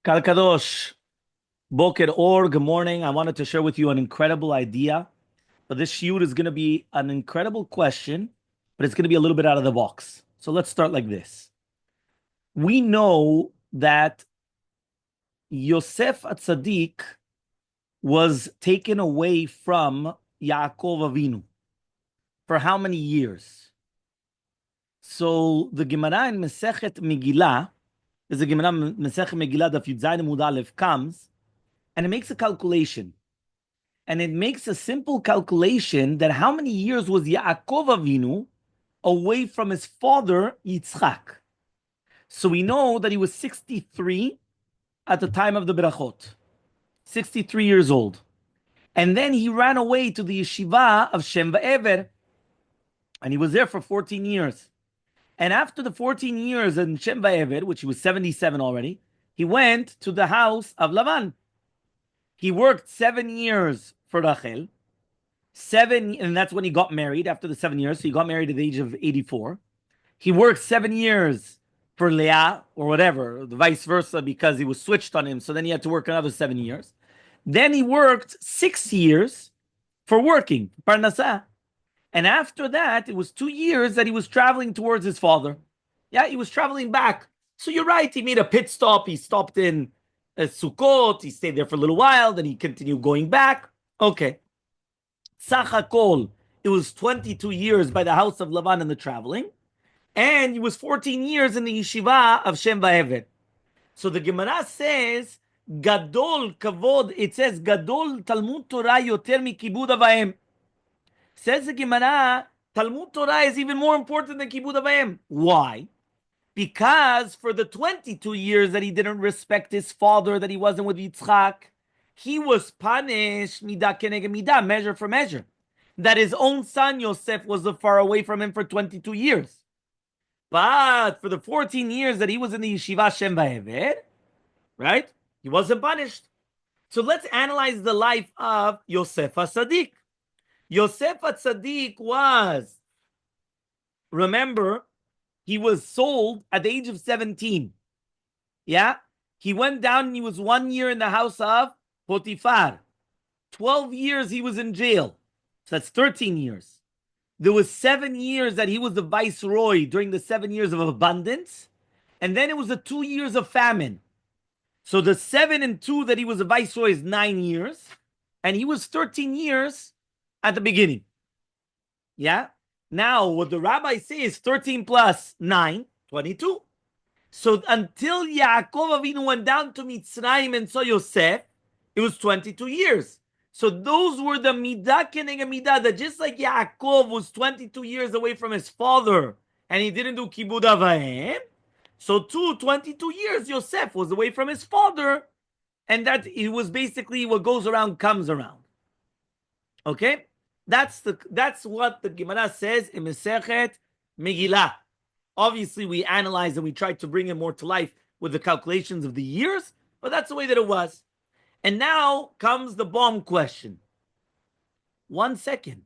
Kal Kadosh, Boker Or, good morning. I wanted to share with you an incredible idea. But this shiur is going to be an incredible question, but it's going to be a little bit out of the box. So let's start like this. We know that Yosef Atzadik was taken away from Yaakov Avinu for how many years? So the Gemara in Masechet Megillah, there's a Gemara Masechet Megillah, Daf Yud Zayin Amud Aleph comes, and it makes a calculation. And it makes a simple calculation that how many years was Yaakov Avinu away from his father Yitzchak? So we know that he was 63 at the time of the Berachot, 63 years old. And then he ran away to the yeshiva of Shem Va'ever, and he was there for 14 years. And after the 14 years in Shem Va'ever, which he was 77 already, he went to the house of Lavan. He worked 7 years for Rachel, and that's when he got married after the 7 years. So he got married at the age of 84. He worked 7 years for Leah or whatever, the vice versa, because he was switched on him. So then he had to work another 7 years. Then he worked 6 years for working, Parnasah. And after that, it was 2 years that he was traveling towards his father. Yeah, he was traveling back. So you're right, he made a pit stop. He stopped in Sukkot. He stayed there for a little while. Then he continued going back. Okay. Sachakol, it was 22 years by the house of Lavan in the traveling. And he was 14 years in the yeshiva of Shem Va'ever. So the Gemara says, Gadol Kavod, it says, Gadol Talmud Torah yoter mi Kibud Av Vaem. Says the Gemara, Talmud Torah is even more important than Kibud Av Vaem. Why? Because for the 22 years that he didn't respect his father, that he wasn't with Yitzchak, he was punished, midah keneged midah, measure for measure. That his own son Yosef was far away from him for 22 years. But for the 14 years that he was in the yeshiva Shem Va'ever, right, he wasn't punished. So let's analyze the life of Yosef HaTzadik. Yosef HaTzadik was, remember, he was sold at the age of 17. Yeah? He went down and he was 1 year in the house of Potiphar. 12 years he was in jail. So that's 13 years. There was 7 years that he was the viceroy during the 7 years of abundance. And then it was the 2 years of famine. So the 7 and 2 that he was a viceroy is 9 years. And he was 13 years at the beginning. Yeah? Now, what the rabbi says is 13 plus 9, 22. So until Yaakov Avinu went down to Mitzrayim and saw Yosef, it was 22 years. So those were the midah keneged midah, that just like Yaakov was 22 years away from his father and he didn't do Kibud Av Vaem, so 22 years Yosef was away from his father, and that it was basically what goes around comes around. Okay? That's what the Gemara says in Masechet Megillah. Obviously, we analyzed and we tried to bring it more to life with the calculations of the years, but that's the way that it was. And now comes the bomb question. 1 second,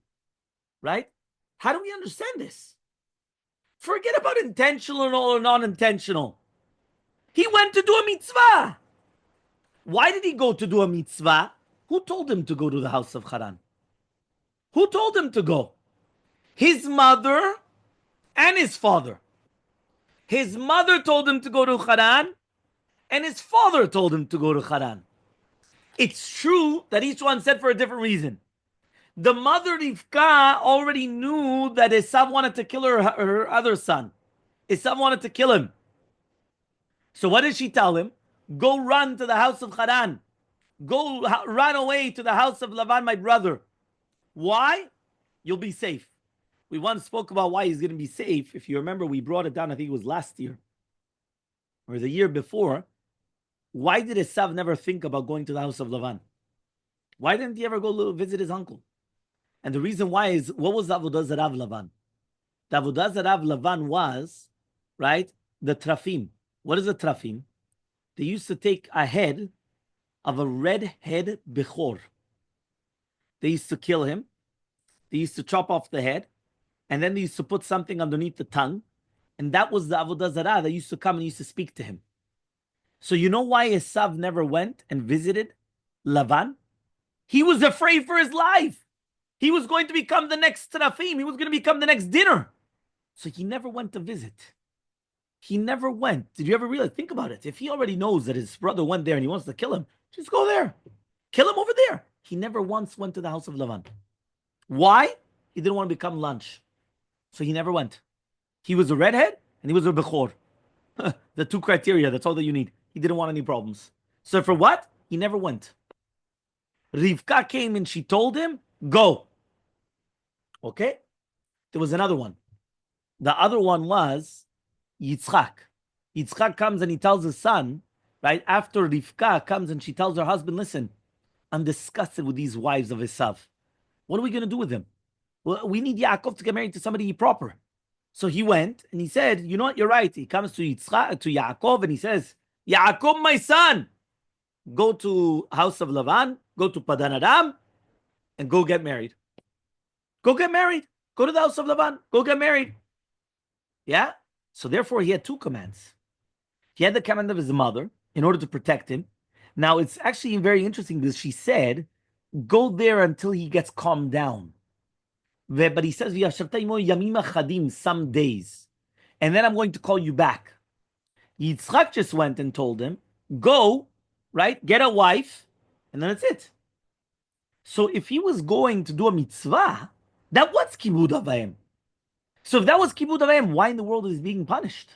right? How do we understand this? Forget about intentional or non-intentional. He went to do a mitzvah. Why did he go to do a mitzvah? Who told him to go to the house of Haran? Who told him to go? His mother and his father. His mother told him to go to Haran, and his father told him to go to Haran. It's true that each one said for a different reason. The mother Rivka already knew that Esav wanted to kill her other son. Esav wanted to kill him. So what did she tell him? Go run to the house of Haran. Go run away to the house of Lavan, my brother. Why? You'll be safe. We once spoke about why he's going to be safe. If you remember, we brought it down, I think it was last year or the year before. Why did Esav never think about going to the house of Lavan? Why didn't he ever go visit his uncle? And the reason why is, what was the Avodah Zarah of Lavan? The Avodah Zarah of Lavan was, right, the trafim. What is a trafim? They used to take a head of a red-head bechor. They used to kill him. They used to chop off the head. And then they used to put something underneath the tongue. And that was the Avodah Zarah that used to come and used to speak to him. So you know why Esav never went and visited Lavan? He was afraid for his life. He was going to become the next Serafim. He was going to become the next dinner. So he never went to visit. He never went. Did you ever realize? Think about it. If he already knows that his brother went there and he wants to kill him, just go there. Kill him over there. He never once went to the house of Lavan. Why? He didn't want to become lunch. So he never went. He was a redhead and he was a Bechor. The two criteria, that's all that you need. He didn't want any problems. So for what? He never went. Rivka came and she told him, go. Okay? There was another one. The other one was Yitzchak. Yitzchak comes and he tells his son, right, after Rivka comes and she tells her husband, listen, I'm disgusted with these wives of Esav. What are we going to do with them? Well, we need Yaakov to get married to somebody proper. So he went and he said, you know what, you're right. He comes to Yitzchak, to Yaakov, and he says, Yaakov, my son, go to house of Lavan, go to Padan Aram, and go get married. Go get married. Go to the house of Lavan. Go get married. Yeah? So therefore, he had two commands. He had the command of his mother in order to protect him. Now, it's actually very interesting because she said, go there until he gets calmed down. But he says, some days. And then I'm going to call you back. Yitzchak just went and told him, go, right, get a wife, and then that's it. So if he was going to do a mitzvah, that was Kibud Av Vaem. So if that was Kibud Av Vaem, why in the world is he being punished?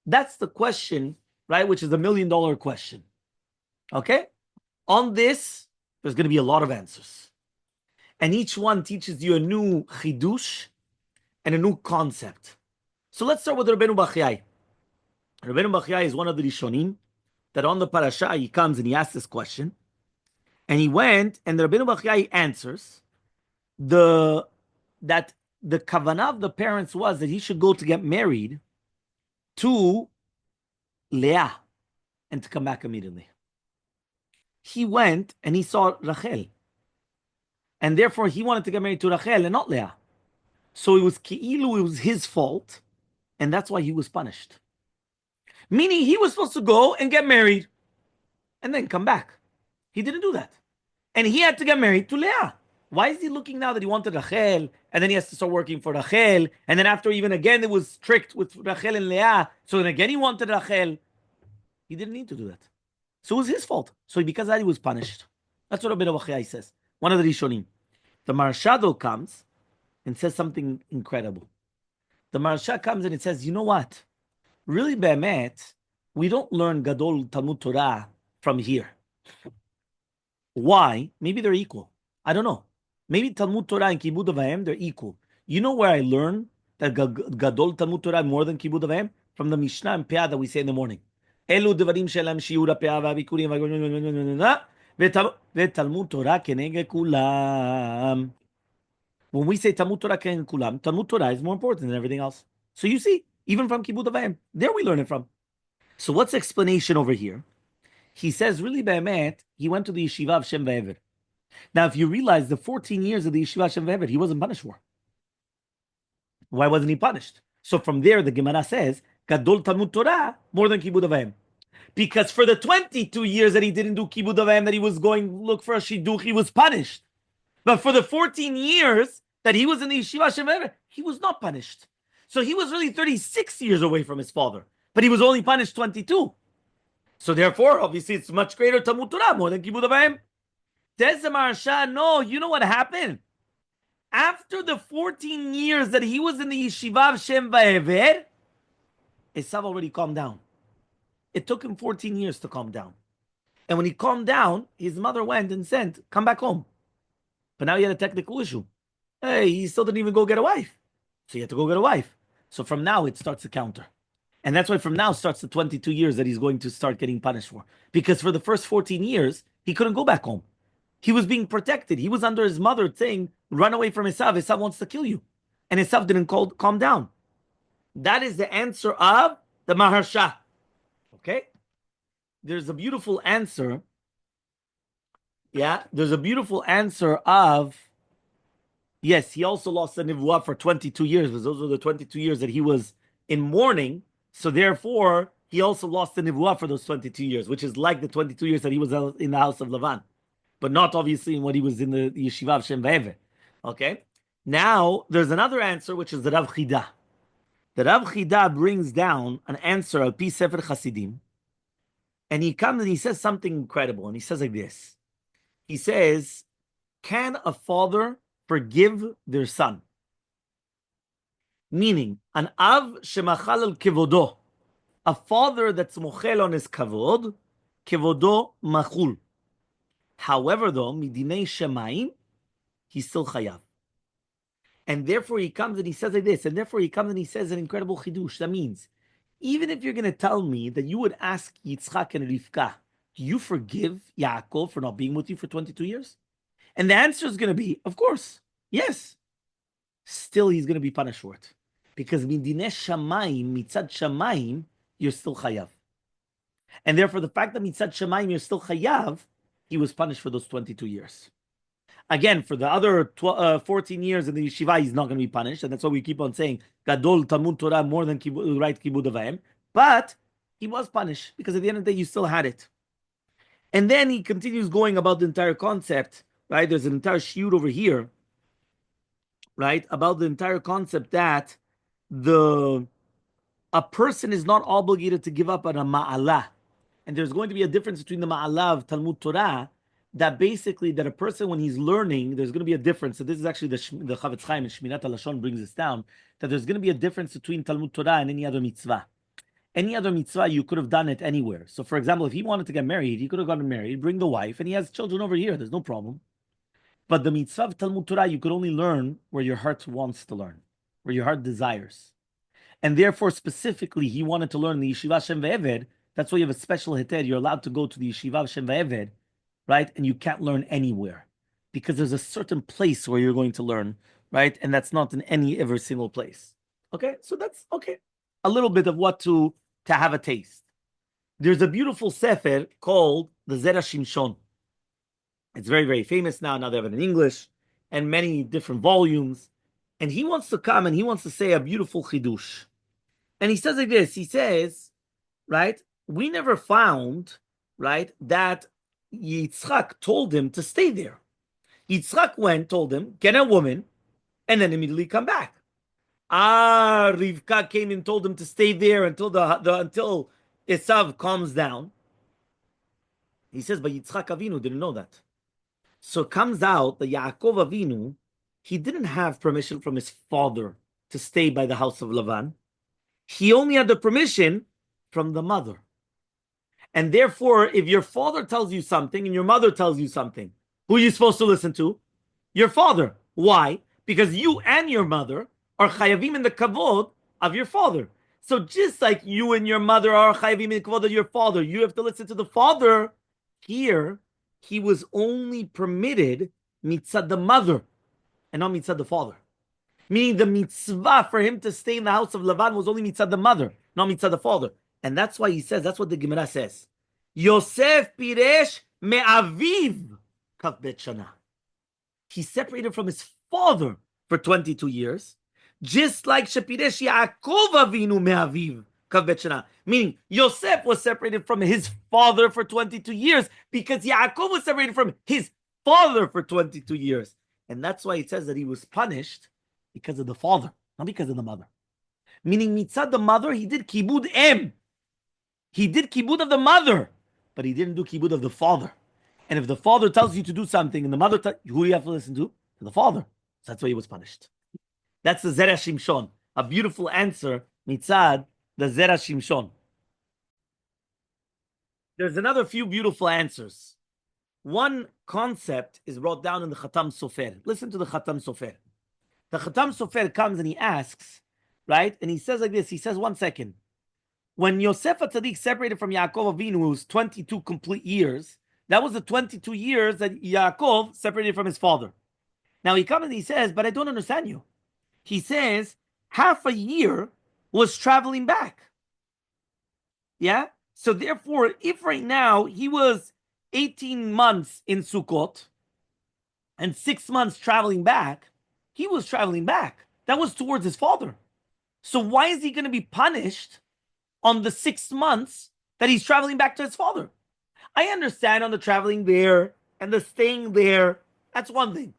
That's the question, right, which is $1 million question. Okay? On this, there's going to be a lot of answers. And each one teaches you a new chidush and a new concept. So let's start with Rabbeinu Bachiyai. Rabbeinu Bachiyai is one of the Rishonim that on the parasha he comes and he asks this question. And he went and the Rabbeinu Bachiyai answers that the kavanah of the parents was that he should go to get married to Leah and to come back immediately. He went and he saw Rachel. And therefore, he wanted to get married to Rachel and not Leah. So it was his fault, and that's why he was punished. Meaning, he was supposed to go and get married, and then come back. He didn't do that. And he had to get married to Leah. Why is he looking now that he wanted Rachel, and then he has to start working for Rachel, and then after even again it was tricked with Rachel and Leah, so then again he wanted Rachel. He didn't need to do that. So it was his fault. So because of that, he was punished. That's what Rabbi Bachiyai says. One of the Rishonim. The Marshado comes and says something incredible. The Marsha comes and it says, you know what? Really, Be'emet, we don't learn Gadol Talmud Torah from here. Why? Maybe they're equal. I don't know. Maybe Talmud Torah and Kibud Av Vaem, they're equal. You know where I learn that Gadol Talmud Torah more than Kibud Av Vaem? From the Mishnah and Peah that we say in the morning. Elu devarim shelam shiura peah v'avikurim v'talmud Torah keneged kulam. When we say Talmud Torah keneged kulam, Talmud Torah is more important than everything else. So you see, even from Kibud Av Vaem, there we learn it from. So what's the explanation over here? He says, really, Be'emet, he went to the yeshiva of Shem Ve'ever. Now, if you realize the 14 years of the yeshiva of Shem Ve'ever, he wasn't punished for. Why wasn't he punished? So from there, the Gemara says, Gadol Talmud Torah more than Kibud Av Vaem. Because for the 22 years that he didn't do Kibud Av Vaem, that he was going look for a shidduch, he was punished. But for the 14 years that he was in the yeshiva Shem Ve'ever, he was not punished. So he was really 36 years away from his father. But he was only punished 22. So therefore, obviously, it's much greater Talmud Torah, more than Kibud Av Vaem. Tezem Arsha, no, you know what happened? After the 14 years that he was in the yeshiva of Shem Ve'ever, Esav already calmed down. It took him 14 years to calm down. And when he calmed down, his mother went and said, come back home. But now he had a technical issue. Hey, he still didn't even go get a wife. So he had to go get a wife. So from now, it starts to counter. And that's why from now starts the 22 years that he's going to start getting punished for. Because for the first 14 years, he couldn't go back home. He was being protected. He was under his mother saying, run away from Esav. Esav wants to kill you. And Esav didn't calm down. That is the answer of the Maharsha. Okay? There's a beautiful answer. Yeah? There's a beautiful answer of, yes, he also lost the Nivuah for 22 years. Because those were the 22 years that he was in mourning. So therefore, he also lost the Nivuah for those 22 years, which is like the 22 years that he was in the house of Lavan, but not obviously when he was in the yeshiva of Shem V'Eve. Okay? Now, there's another answer, which is the Rav Chida. The Rav Chida brings down an answer al Pi Sefer Chasidim, and he comes and he says something incredible, and he says like this. He says, can a father forgive their son? Meaning, an av shemachal al kevodo, a father that's mochel on his kavod, kevodo machul. However, though, midinei shemayim, he's still chayav. And therefore he comes and he says like this, and therefore he comes and he says an incredible chidush. That means, even if you're going to tell me that you would ask Yitzchak and Rivka, do you forgive Yaakov for not being with you for 22 years? And the answer is going to be, of course, yes. Still, he's going to be punished for it. Because midinei shamayim, mitzad shamayim, you're still chayav. And therefore, the fact that mitzad shamayim, you're still chayav, he was punished for those 22 years. Again, for the other 14 years in the yeshiva, he's not going to be punished. And that's why we keep on saying, Gadol Talmud Torah more than right Kibud Av Vaem. But he was punished because at the end of the day, you still had it. And then he continues going about the entire concept, right? There's an entire shiur over here, right? About the entire concept that a person is not obligated to give up on a ma'alah. And there's going to be a difference between the ma'alah of Talmud Torah, that basically, that a person, when he's learning, there's going to be a difference. So this is actually the Chavetz Chaim and Shminat HaLashon brings this down, that there's going to be a difference between Talmud Torah and any other mitzvah. Any other mitzvah, you could have done it anywhere. So for example, if he wanted to get married, he could have gotten married, bring the wife, and he has children over here. There's no problem. But the mitzvah of Talmud Torah, you could only learn where your heart wants to learn, where your heart desires. And therefore, specifically, he wanted to learn the yeshiva Shem V'Eved. That's why you have a special heter. You're allowed to go to the yeshiva of Shem V'Eved, right? And you can't learn anywhere because there's a certain place where you're going to learn, right? And that's not in every single place. Okay, so that's okay. A little bit of what to have a taste. There's a beautiful sefer called the Zera Shimshon. It's very, very famous now. Now they have it in English and many different volumes. And he wants to come and he wants to say a beautiful chidush. And he says like this. He says, right, we never found, right, that Yitzchak told him to stay there. Yitzchak went, told him, get a woman, and then immediately come back. Rivka came and told him to stay there until until Esav calms down. He says, but Yitzchak Avinu didn't know that. So it comes out that Yaakov Avinu, he didn't have permission from his father to stay by the house of Lavan. He only had the permission from the mother. And therefore, if your father tells you something and your mother tells you something, who are you supposed to listen to? Your father. Why? Because you and your mother are chayavim in the kavod of your father. So just like you and your mother are chayavim in the kavod of your father, you have to listen to the father. Here, he was only permitted mitzad the mother and not mitzad the father. Meaning the mitzvah for him to stay in the house of Lavan was only mitzad the mother, not mitzad the father. And that's why he says, that's what the Gemara says. Yosef piresh me'aviv kav bet shana. He separated from his father for 22 years, just like shepiresh Yaakov Avinu me'aviv kav bet shana. Meaning, Yosef was separated from his father for 22 years because Yaakov was separated from his father for 22 years. And that's why it says that he was punished because of the father, not because of the mother. Meaning, mitzad the mother, he did kibud em. He did kibud of the mother, but he didn't do kibud of the father. And if the father tells you to do something and the mother, who do you have to listen to? To the father. So that's why he was punished. That's the Zera Shimshon. A beautiful answer, mitzad, the Zera Shimshon. There's another few beautiful answers. One concept is brought down in the Khatam Sofer. Listen to the Khatam Sofer. The Khatam Sofer comes and he asks, right? And he says like this. He says, 1 second. When Yosef HaTzadik separated from Yaakov Avinu, it was 22 complete years. That was the 22 years that Yaakov separated from his father. Now he comes and he says, but I don't understand you. He says, half a year was traveling back. Yeah? So therefore, if right now he was 18 months in Sukkot and 6 months traveling back, he was traveling back. That was towards his father. So why is he going to be punished on the 6 months that he's traveling back to his father. I understand on the traveling there and the staying there, that's one thing.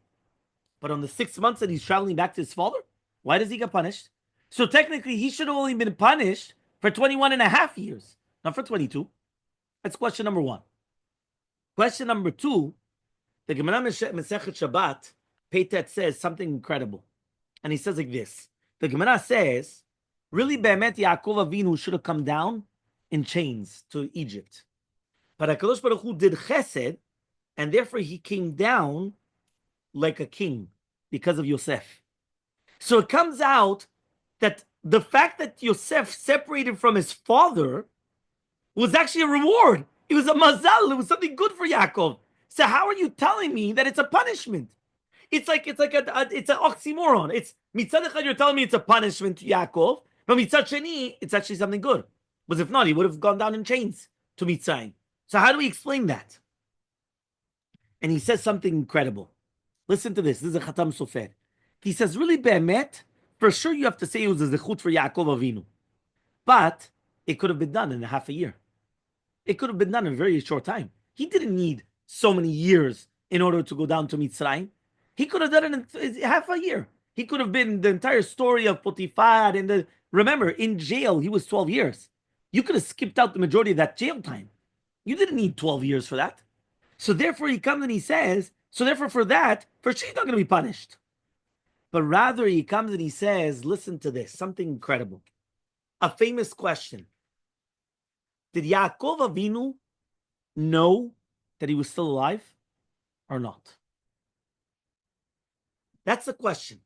But on the 6 months that he's traveling back to his father, why does he get punished? So technically, he should have only been punished for 21 and a half years, not for 22. That's question number one. Question number two, the Gemara Masechet Shabbat, Peitet says something incredible. And he says like this. The Gemara says, really, Be'emet Yaakov Avinu should have come down in chains to Egypt. But HaKadosh Baruch Hu did chesed, and therefore he came down like a king because of Yosef. So it comes out that the fact that Yosef separated from his father was actually a reward. It was a mazal. It was something good for Yaakov. So how are you telling me that it's a punishment? It's an oxymoron. It's mitzad echad, you're telling me it's a punishment to Yaakov, but mitzad sheni, it's actually something good. Because if not, he would have gone down in chains to Mitzrayim. So how do we explain that? And he says something incredible. Listen to this. This is a Khatam Sofer. He says, really, be'emet, for sure you have to say it was a zechut for Yaakov Avinu. But it could have been done in half a year. It could have been done in a very short time. He didn't need so many years in order to go down to Mitzrayim. He could have done it in half a year. He could have been the entire story of Potiphar. Remember, in jail, he was 12 years. You could have skipped out the majority of that jail time. You didn't need 12 years for that. So therefore, he comes and he says, so therefore for that, for sure he's not going to be punished. But rather, he comes and he says, listen to this, something incredible. A famous question. Did Yaakov Avinu know that he was still alive or not? That's the question.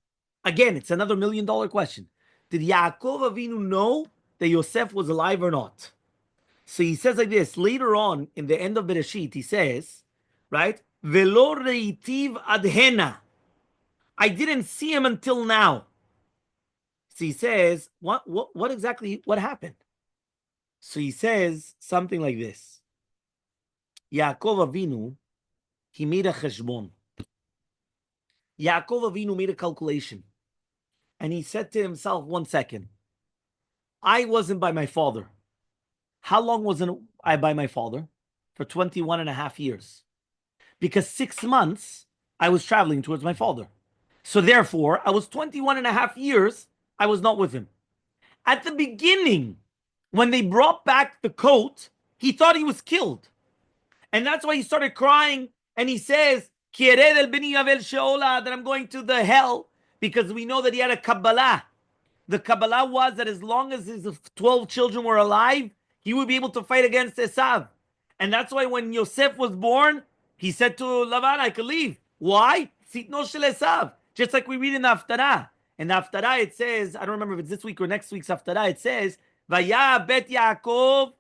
Again, it's another $1 million question. Did Yaakov Avinu know that Yosef was alive or not? So he says like this, later on in the end of Bereshit, he says, right? Velo reitiv adhena. I didn't see him until now. So he says, what exactly, what happened? So he says something like this. Yaakov Avinu, he made a cheshbon. Yaakov Avinu made a calculation. And he said to himself, 1 second. I wasn't by my father. How long wasn't I by my father? For 21 and a half years. Because 6 months, I was traveling towards my father. So therefore, I was 21 and a half years, I was not with him. At the beginning, when they brought back the coat, he thought he was killed. And that's why he started crying. And he says, that I'm going to the hell, because we know that he had a Kabbalah. The Kabbalah was that as long as his 12 children were alive, he would be able to fight against Esav. And that's why when Yosef was born, he said to Lavan, I could leave. Why? Sitno shel Esav. Just like we read in the Haftarah. In the Haftarah it says, I don't remember if it's this week or next week's Haftarah, it says, Vaya bet Yaakov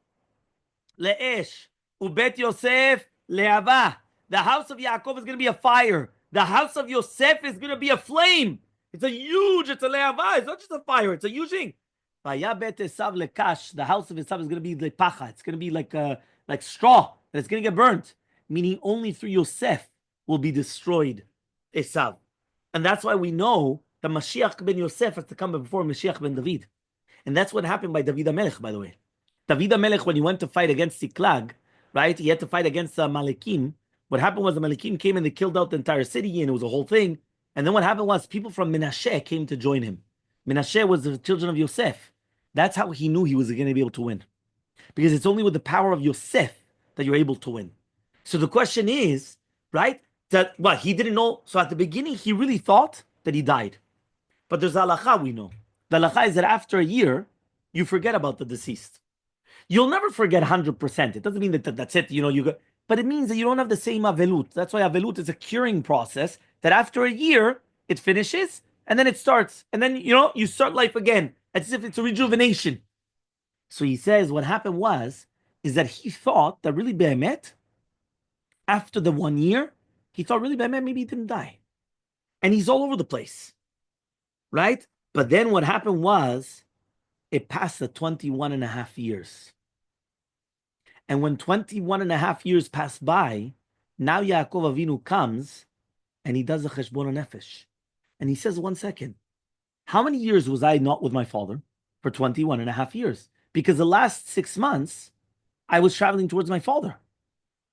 le'esh, ubet Yosef le'ava. The house of Yaakov is going to be a fire. The house of Yosef is going to be a flame. It's a le'ava. It's not just a fire. It's a huge thing. Vaya bet Esav lekash. The house of Esav is going to be lepacha. It's going to be like straw. And it's going to get burnt. Meaning only through Yosef will be destroyed Esav. And that's why we know that Mashiach ben Yosef has to come before Mashiach ben David. And that's what happened by David HaMelech, by the way. David HaMelech, when he went to fight against Siklag, right, he had to fight against the Malekim. What happened was the Malekim came and they killed out the entire city, and it was a whole thing. And then what happened was people from Menashe came to join him. Menashe was the children of Yosef. That's how he knew he was going to be able to win. Because it's only with the power of Yosef that you're able to win. So the question is, right, that what he didn't know. So at the beginning, he really thought that he died. But there's halakha we know. The halakha is that after a year, you forget about the deceased. You'll never forget 100%. It doesn't mean that that's it. But it means that you don't have the same avelut. That's why avelut is a curing process. That after a year, it finishes and then it starts, and then you start life again, as if it's a rejuvenation. So he says what happened is that he thought that really be'emet, after the 1 year, he thought really be'emet maybe he didn't die, and he's all over the place, right? But then what happened was, it passed the 21 and a half years. And when 21 and a half years pass by, now Yaakov Avinu comes and he does a cheshbon nefesh. And he says, 1 second, how many years was I not with my father? For 21 and a half years. Because the last 6 months, I was traveling towards my father.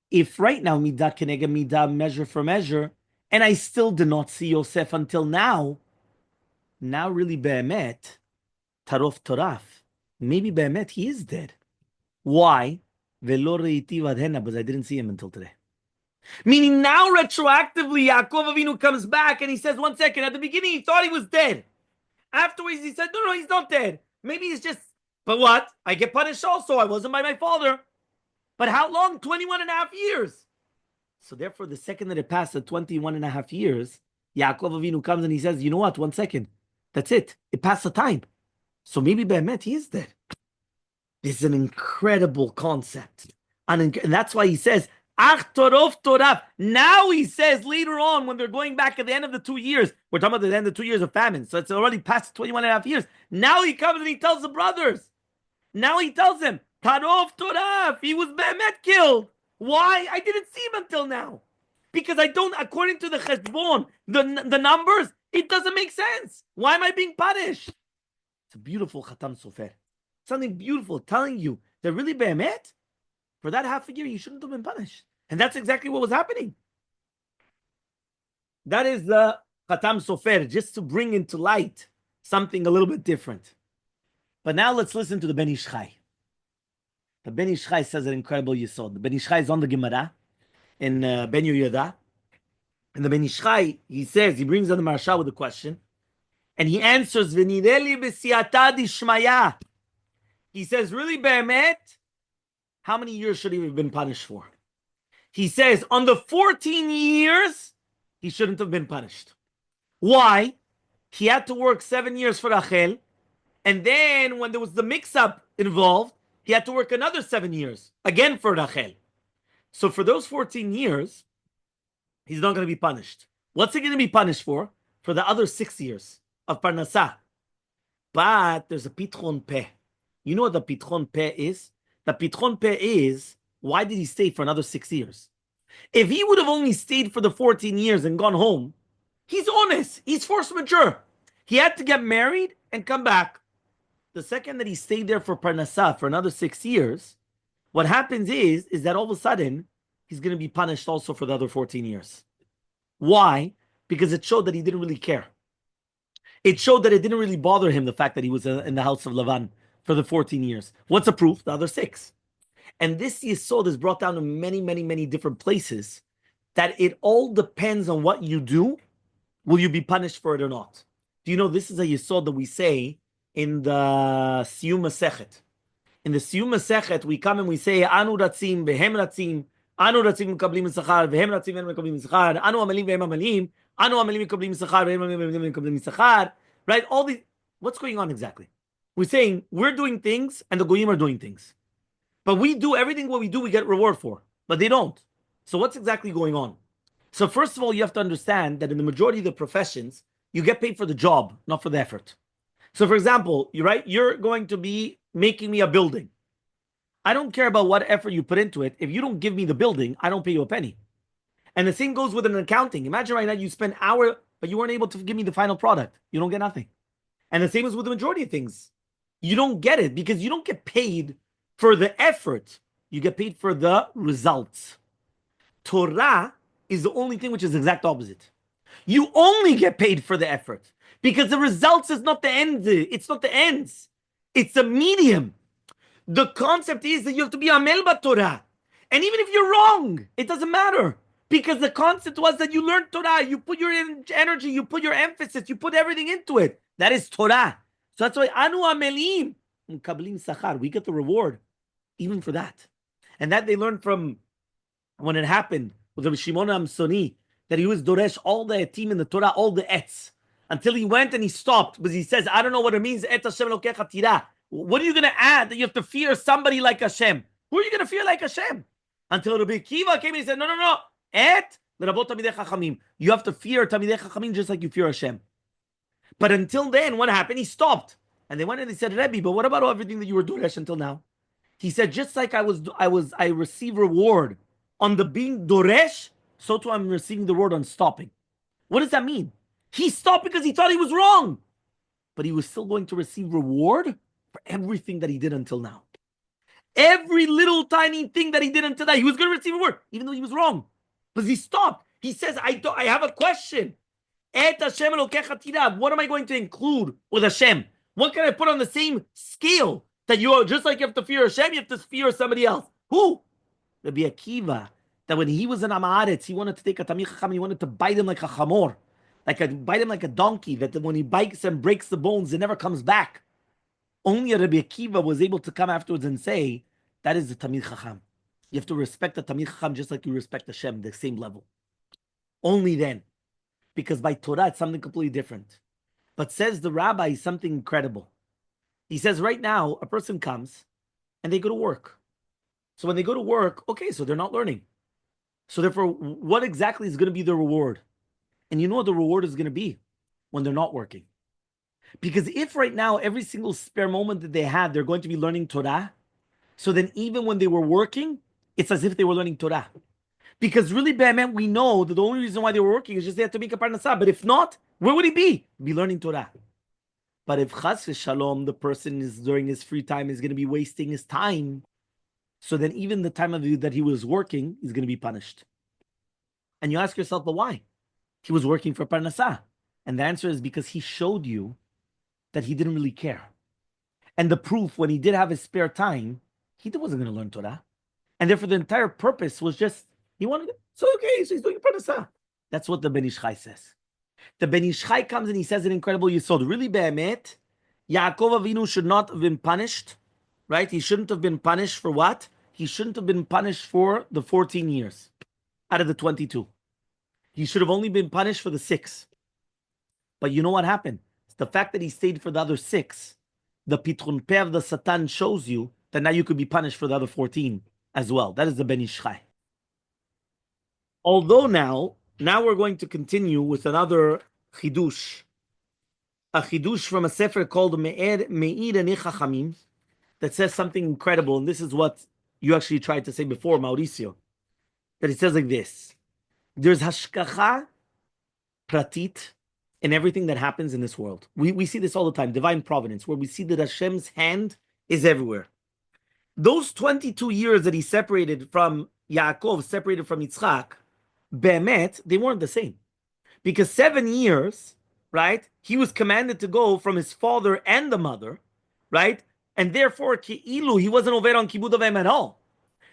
If right now, midah kenega midah, measure for measure, and I still did not see Yosef until now really be'emet, tarof toraf, maybe be'emet he is dead. Why? Velo re'iti vadhena, because I didn't see him until today. Meaning now retroactively, Yaakov Avinu comes back and he says, 1 second, at the beginning he thought he was dead. Afterwards he said, no, he's not dead. Maybe he's just, but what? I get punished also. I wasn't by my father. But how long? 21 and a half years. So therefore, the second that it passed the 21 and a half years, Yaakov Avinu comes and he says, you know what? 1 second. That's it. It passed the time. So maybe Be'emet, he is dead. This is an incredible concept. And that's why he says, Ach torof toraf. Now he says later on, when they're going back at the end of the 2 years, we're talking about the end of 2 years of famine. So it's already past 21 and a half years. Now he comes and he tells the brothers. Now he tells them, Tarof toraf. He was Be'emet killed. Why? I didn't see him until now. Because I don't, according to the cheshbon, the numbers, it doesn't make sense. Why am I being punished? It's a beautiful Khatam Sofer. Something beautiful telling you that really Be'emet, for that half a year, you shouldn't have been punished. And that's exactly what was happening. That is the Khatam Sofer, just to bring into light something a little bit different. But now let's listen to the Ben Ish Chai. The Ben Ish Chai says an incredible yesod. The Ben Ish Chai is on the Gemara in Ben Yehuda. And the Ben Ish Chai, he says, he brings on the Maharsha with a question. And he answers, V'nireli b'siyata dishmaya. He says, really, Be'emet, how many years should he have been punished for? He says, on the 14 years, he shouldn't have been punished. Why? He had to work 7 years for Hechal. And then when there was the mix-up involved, he had to work another 7 years, again for Hechal. So for those 14 years, he's not going to be punished. What's he going to be punished for? For the other 6 years of Parnasah. But there's a Pitchon Peh. You know what the Pitchon Peh is? The Pitchon Peh is, why did he stay for another 6 years? If he would have only stayed for the 14 years and gone home, he's honest. He's force majeure. He had to get married and come back. The second that he stayed there for Parnasah for another 6 years, what happens is that all of a sudden, he's going to be punished also for the other 14 years. Why? Because it showed that he didn't really care. It showed that it didn't really bother him, the fact that he was in the house of Lavan for the 14 years. What's the proof? The other 6. And this yesod is brought down to many, many, many different places, that it all depends on what you do. Will you be punished for it or not? Do you know this is a yesod that we say in the Siyum Masechet? In the Siyum Masechet, we come and we say, Anu ratzim, vehem ratzim, Anu ratzim mekablim sachar, vehem ratzim vehem mekablim sachar, Anu amalim vehem amalim, Anu amalim mekablim sachar, vehem amalim mekablim sachar. Right? All these, what's going on exactly? We're saying we're doing things and the goyim are doing things. But we do everything what we do, we get reward for. But they don't. So what's exactly going on? So first of all, you have to understand that in the majority of the professions, you get paid for the job, not for the effort. So for example, you're going to be making me a building. I don't care about what effort you put into it. If you don't give me the building, I don't pay you a penny. And the same goes with an accounting. Imagine right now you spend an hour, but you weren't able to give me the final product. You don't get nothing. And the same is with the majority of things. You don't get it because you don't get paid for the effort. You get paid for the results. Torah is the only thing which is the exact opposite. You only get paid for the effort because the results is not the end. It's not the ends. It's a medium. The concept is that you have to be Amel Torah. And even if you're wrong, it doesn't matter. Because the concept was that you learned Torah, you put your energy, you put your emphasis, you put everything into it. That is Torah. So that's why Anu Amelim Mukablim Sachar. We get the reward even for that. And that they learned from when it happened with Rabbi Shimon Amsoni, that he was Doresh all the etim in the Torah, all the etz, until he went and he stopped because he says, I don't know what it means. Et Hashem Elokecha Tirah. What are you going to add that you have to fear somebody like Hashem? Who are you going to fear like Hashem? Until Rabbi Kiva came and he said, no. Et l'rabot Tamidei Chachamim. You have to fear Tamidei Chachamim just like you fear Hashem. But until then, what happened? He stopped. And they went and they said, Rebbe, but what about everything that you were Doresh until now? He said, just like I receive reward on the being Doresh, so too I'm receiving the reward on stopping. What does that mean? He stopped because he thought he was wrong. But he was still going to receive reward for everything that he did until now. Every little tiny thing that he did until now, he was going to receive a reward, even though he was wrong. But he stopped. He says, I have a question. Et Hashem Elokecha tirav. What am I going to include with Hashem? What can I put on the same scale that you are? Just like you have to fear Hashem, you have to fear somebody else. Who? Rabbi Akiva. That when he was in Amaretz, he wanted to take a Tamil Chacham, he wanted to bite him like a chamor, bite him like a donkey. That when he bites and breaks the bones, it never comes back. Only Rabbi Akiva was able to come afterwards and say, that is the Tamil Chacham. You have to respect the Tamil Chacham just like you respect Hashem, the same level. Only then. Because by Torah, it's something completely different. But says the rabbi something incredible. He says right now, a person comes and they go to work. So when they go to work, okay, so they're not learning. So therefore, what exactly is going to be the reward? And you know what the reward is going to be? When they're not working. Because if right now, every single spare moment that they had, they're going to be learning Torah, so then even when they were working, it's as if they were learning Torah. Because really, be'emet, we know that the only reason why they were working is just they had to make a parnasah. But if not, where would he be? He'd be learning Torah. But if chas v'shalom, the person is during his free time is going to be wasting his time, so then even the time that he was working is going to be punished. And you ask yourself, but why? He was working for parnasah. And the answer is because he showed you that he didn't really care. And the proof, when he did have his spare time, he wasn't going to learn Torah. And therefore the entire purpose was just, he wanted it. So okay, so he's doing parnasah. That's what the Ben Ish Chai says. The Ben Ish Chai comes and he says an incredible yesod. Really, be'emet, Yaakov Avinu should not have been punished, right? He shouldn't have been punished for what? He shouldn't have been punished for the 14 years out of the 22. He should have only been punished for the 6. But you know what happened? It's the fact that he stayed for the other 6. The Pitrun Peh of the Satan shows you that now you could be punished for the other 14 as well. That is the Ben Ish Chai. Although now we're going to continue with another chidush. A chidush from a sefer called Me'ir Anei Chachamim that says something incredible. And this is what you actually tried to say before, Mauricio. That it says like this. There's hashkacha pratit in everything that happens in this world. We see this all the time, divine providence, where we see that Hashem's hand is everywhere. Those 22 years that he separated from Yaakov, separated from Yitzchak, be'emet, they weren't the same. Because 7 years, right, he was commanded to go from his father and the mother, right? And therefore, ki'ilu, he wasn't over on Kibud Av Vaem at all.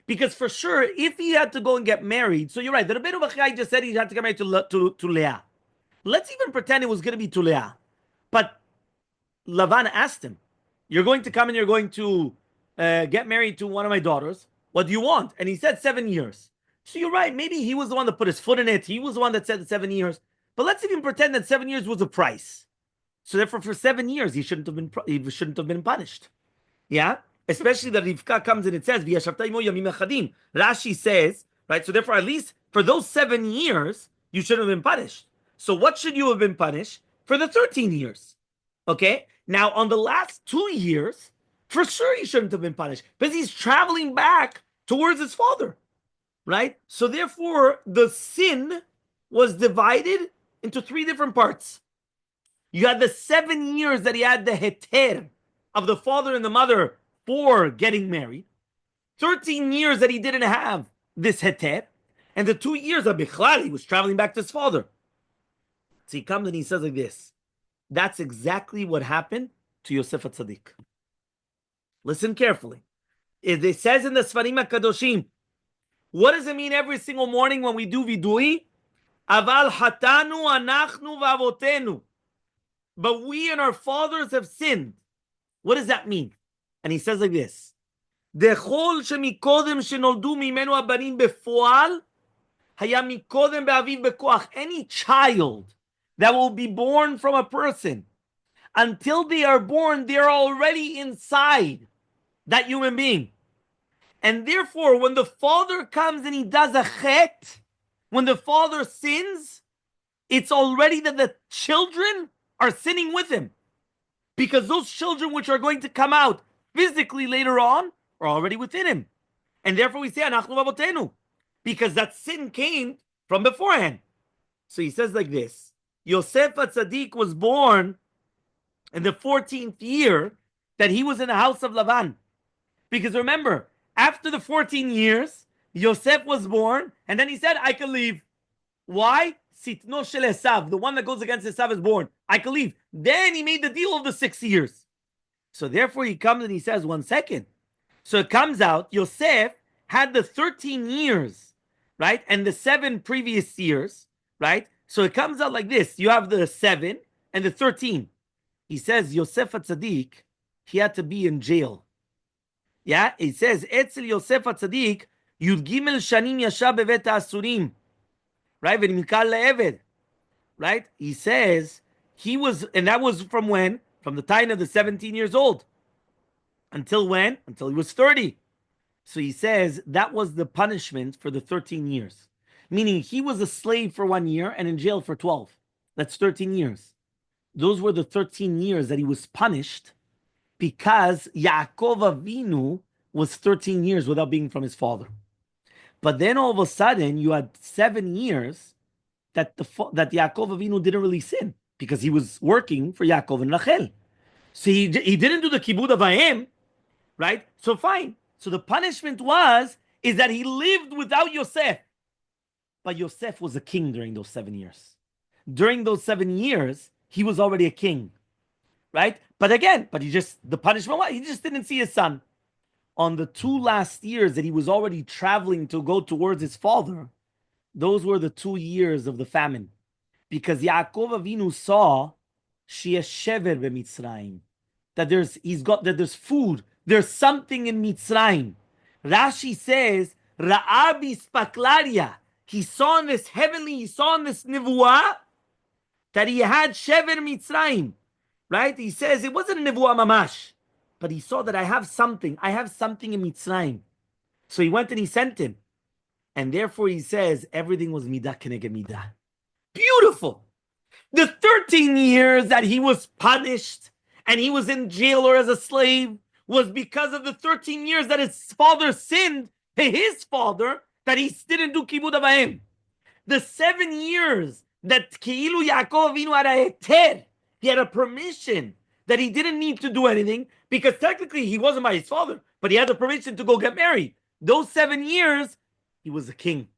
Because for sure, if he had to go and get married, so you're right, the Rabbi Bachai just said he had to get married to Leah. Let's even pretend it was going to be to Leah. But Lavan asked him, you're going to come and you're going to get married to one of my daughters. What do you want? And he said 7 years. So you're right, maybe he was the one that put his foot in it. He was the one that said 7 years. But let's even pretend that 7 years was a price. So therefore, for 7 years, he shouldn't have been punished. Yeah? Especially that Rivka comes and it says, Rashi says, right? So therefore, at least for those 7 years, you shouldn't have been punished. So what should you have been punished? For the 13 years. Okay? Now, on the last 2 years, for sure he shouldn't have been punished. Because he's traveling back towards his father. Right? So therefore, the sin was divided into 3 different parts. You had the 7 years that he had the heter of the father and the mother for getting married. 13 years that he didn't have this heter. And the 2 years of Bichlal, he was traveling back to his father. So he comes and he says like this. That's exactly what happened to Yosef HaTzadik. Listen carefully. It says in the Sfarim HaKadoshim, what does it mean every single morning when we do vidui? Aval hatanu anachnu v'avotenu. But we and our fathers have sinned. What does that mean? And he says like this. Dechol shemikodem shenoldu mimenu abanim befoal haya mikodem be'aviv bekoach. Any child that will be born from a person, until they are born, they are already inside that human being. And therefore, when the father comes and he does a chet, when the father sins, it's already that the children are sinning with him. Because those children which are going to come out physically later on are already within him. And therefore we say, Anachnu v'avotenu. Because that sin came from beforehand. So he says like this, Yosef HaTzadik was born in the 14th year, that he was in the house of Lavan. Because remember, after the 14 years, Yosef was born, and then he said, I can leave. Why? Sitno shel Esav, the one that goes against Esav is born. I can leave. Then he made the deal of the 6 years. So therefore he comes and he says, 1 second. So it comes out, Yosef had the 13 years, right? And the 7 previous years, right? So it comes out like this. You have the 7 and the 13. He says, Yosef HaTzadik, he had to be in jail. Yeah, it says, Etzel Yosef HaTzadik, Yud Gimel Shanim Yasha Bevet HaAsurim. Right? V'nimkal le'eved. Right? He says, he was, and that was from when? From the time of the 17 years old. Until when? Until he was 30. So he says that was the punishment for the 13 years. Meaning he was a slave for 1 year and in jail for 12. That's 13 years. Those were the 13 years that he was punished because Yaakov Avinu was 13 years without being from his father. But then all of a sudden you had 7 years that Yaakov Avinu didn't really sin because he was working for Yaakov and Rachel. So he didn't do the Kibud Av Vaem, right? So fine. So the punishment is that he lived without Yosef. But Yosef was a king during those 7 years. During those 7 years, he was already a king, right? But again, the punishment was, he just didn't see his son. On the 2 last years that he was already traveling to go towards his father, those were the 2 years of the famine. Because Yaakov Avinu saw shever b'Mitzrayim, that there's food, there's something in Mitzrayim. Rashi says, Ra'abi spaklaria. He saw in this nivuah that he had shever Mitzrayim. Right? He says it wasn't nivuah mamash. But he saw that I have something in Mitzrayim. So he went and he sent him. And therefore he says, everything was midah keneged midah. Beautiful. The 13 years that he was punished and he was in jail or as a slave was because of the 13 years that his father sinned, his father, that he didn't do Kibud Av Vaem. The 7 years that Keilu Yaakov Avinu had a heter, he had a permission that he didn't need to do anything because technically he wasn't by his father, but he had the permission to go get married. Those 7 years, he was a king.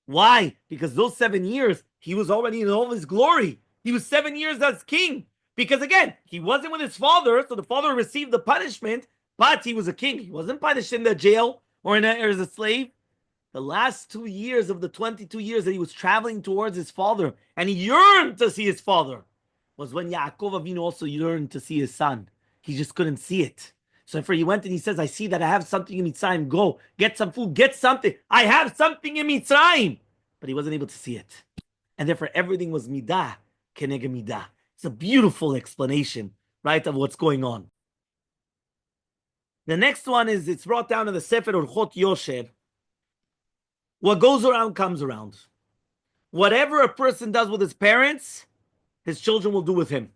Why? Because those 7 years, he was already in all his glory. He was 7 years as king. Because again, he wasn't with his father, so the father received the punishment, but he was a king. He wasn't punished in the jail or as a slave. The last 2 years of the 22 years that he was traveling towards his father, and he yearned to see his father, was when Yaakov Avinu also yearned to see his son. He just couldn't see it. So therefore he went and he says, I see that I have something in Mitzrayim. Go, get some food, get something. I have something in Mitzrayim. But he wasn't able to see it. And therefore everything was midah keneged midah. It's a beautiful explanation, right, of what's going on. The next one is, it's brought down in the Sefer Orchot Yosher. What goes around comes around. Whatever a person does with his parents, his children will do with him.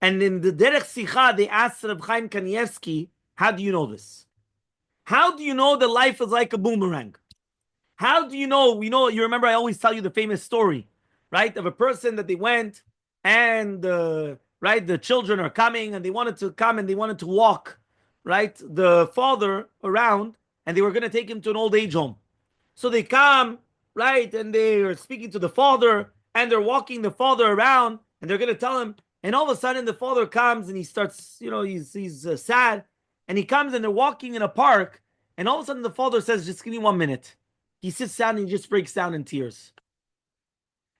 And in the Derech Sicha, they asked Reb Chaim Kanievsky, how do you know this? How do you know that life is like a boomerang? How do you know? You remember I always tell you the famous story, right? Of a person that they went and, right, the children are coming and they wanted to come and they wanted to walk, right, the father around and they were going to take him to an old age home. So they come, right, and they are speaking to the father and they're walking the father around and they're going to tell him. And all of a sudden the father comes and he starts, he's sad. And he comes and they're walking in a park. And all of a sudden the father says, just give me 1 minute. He sits down and he just breaks down in tears.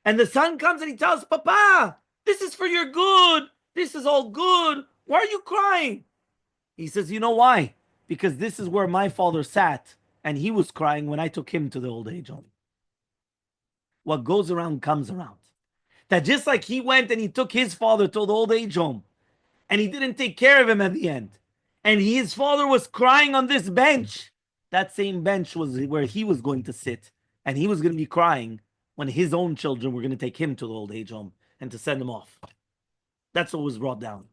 And the son comes and he tells, Papa, this is for your good. This is all good. Why are you crying? He says, you know why? Because this is where my father sat. And he was crying when I took him to the old age home. What goes around comes around. That just like he went and he took his father to the old age home and he didn't take care of him at the end. And his father was crying on this bench. That same bench was where he was going to sit. And he was going to be crying when his own children were going to take him to the old age home and to send him off. That's what was brought down.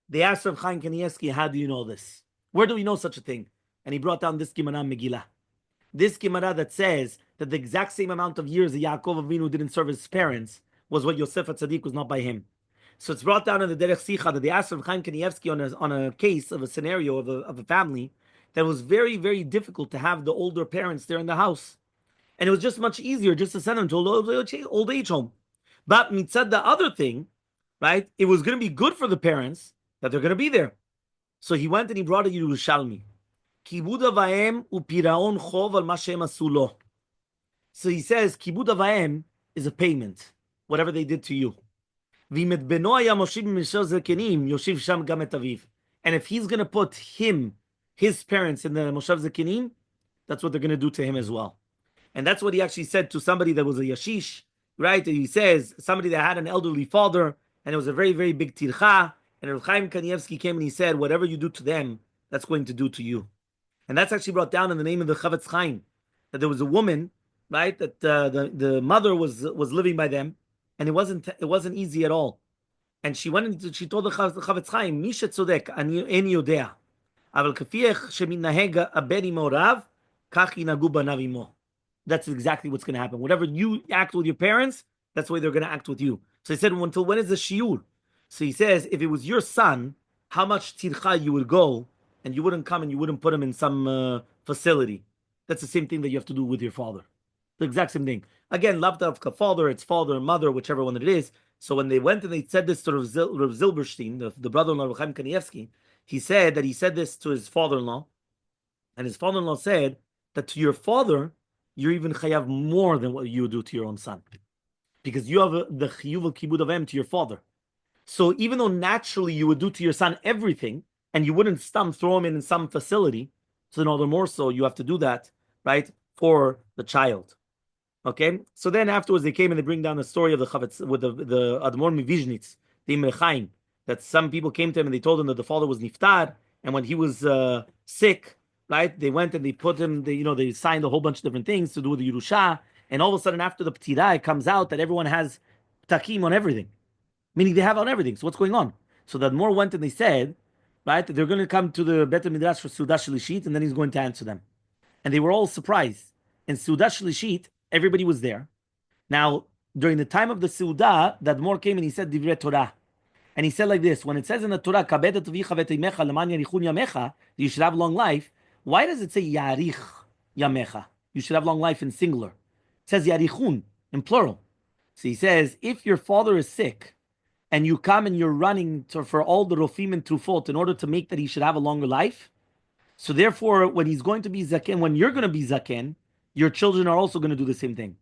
They asked Rav Chaim Kanievsky, how do you know this? Where do we know such a thing? And he brought down this Gemara Megillah. This Gemara that says that the exact same amount of years that Yaakov Avinu didn't serve his parents was what Yosef HaTzadik was not by him. So it's brought down in the Derech Sicha that they asked Rav Chaim Kanievsky on a case of a scenario of a family that was very, very difficult to have the older parents there in the house. And it was just much easier just to send them to an old age home. But mitzad the other thing, right? It was going to be good for the parents that they're going to be there. So he went and he brought a Yerushalmi. Kibud Av Vaem upiraon chov al mashem asulo. So he says, Kibud Av Vaem is a payment, whatever they did to you. And if he's going to put his parents in the Moshav Zekenim, that's what they're going to do to him as well. And that's what he actually said to somebody that was a Yashish, right? And he says, somebody that had an elderly father, and it was a very, very big tircha, and Rav Chaim Kanievsky came and he said, whatever you do to them, that's going to do to you. And that's actually brought down in the name of the Chavetz Chaim, that there was a woman, right, that the mother was living by them, and it wasn't easy at all. And she went and she told the Chavetz Chaim, "Mi shetzodek, ani yodea, aval kafiech sheminaheg abeni morav, kach yinagu banav imo." That's exactly what's going to happen. Whatever you act with your parents, that's the way they're going to act with you. So he said, until when is the shiur? So he says, if it was your son, how much tircha you would go, and you wouldn't come and you wouldn't put him in some facility. That's the same thing that you have to do with your father. The exact same thing. Again, lavdavka father, it's father and mother, whichever one it is. So when they went and they said this to Rav Zilberstein, the brother-in-law of Chaim Kanievsky, he said this to his father-in-law, and his father-in-law said that to your father, you're even chayav more than what you do to your own son, because you have the chiyuv of kibud av vaem to your father. So even though naturally you would do to your son everything, and you wouldn't throw him in some facility, so then all the more so you have to do that, right, for the child. Okay, so then afterwards they came and they bring down the story of the Chavetz with the Admor Mivizhnitz, the Imre Chaim, that some people came to him and they told him that the father was niftar, and when he was sick, right, they went and they put him, they signed a whole bunch of different things to do with the Yerusha, and all of a sudden after the Ptira, it comes out that everyone has takim on everything, meaning they have on everything. So what's going on? So the Admor went and they said, right, that they're going to come to the Bet Midrash for Seudah Shlishit, and then he's going to answer them. And they were all surprised. In Seudah Shlishit, everybody was there. Now, during the time of the Seudah, the Admor came and he said Divrei Torah. And he said like this, when it says in the Torah, Kabed et avicha v'et imecha leman yarichun yamecha, you should have long life, why does it say Yarich yamecha? You should have long life in singular. It says Yarichun in plural. So he says, if your father is sick, and you come and you're running for all the rofim and trufot in order to make that he should have a longer life, so therefore, when he's going to be zaken, when you're going to be zaken, your children are also going to do the same thing.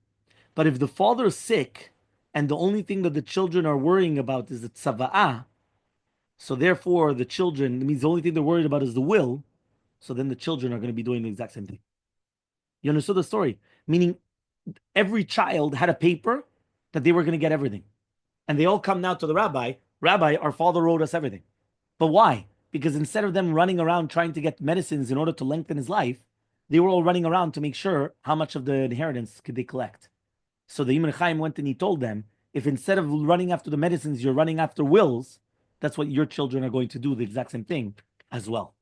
But if the father is sick, and the only thing that the children are worrying about is the tzava'ah, so therefore the children, it means the only thing they're worried about is the will, so then the children are going to be doing the exact same thing. You understood the story? Meaning, every child had a paper that they were going to get everything. And they all come now to the rabbi, our father wrote us everything. But why? Because instead of them running around trying to get medicines in order to lengthen his life, they were all running around to make sure how much of the inheritance could they collect. So the Imre Chaim went and he told them, if instead of running after the medicines, you're running after wills, that's what your children are going to do, the exact same thing as well.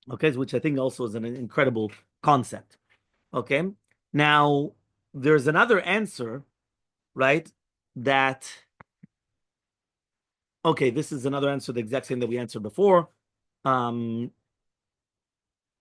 Okay, which I think also is an incredible concept. Okay, now there's another answer, right? Okay, this is another answer, the exact same that we answered before.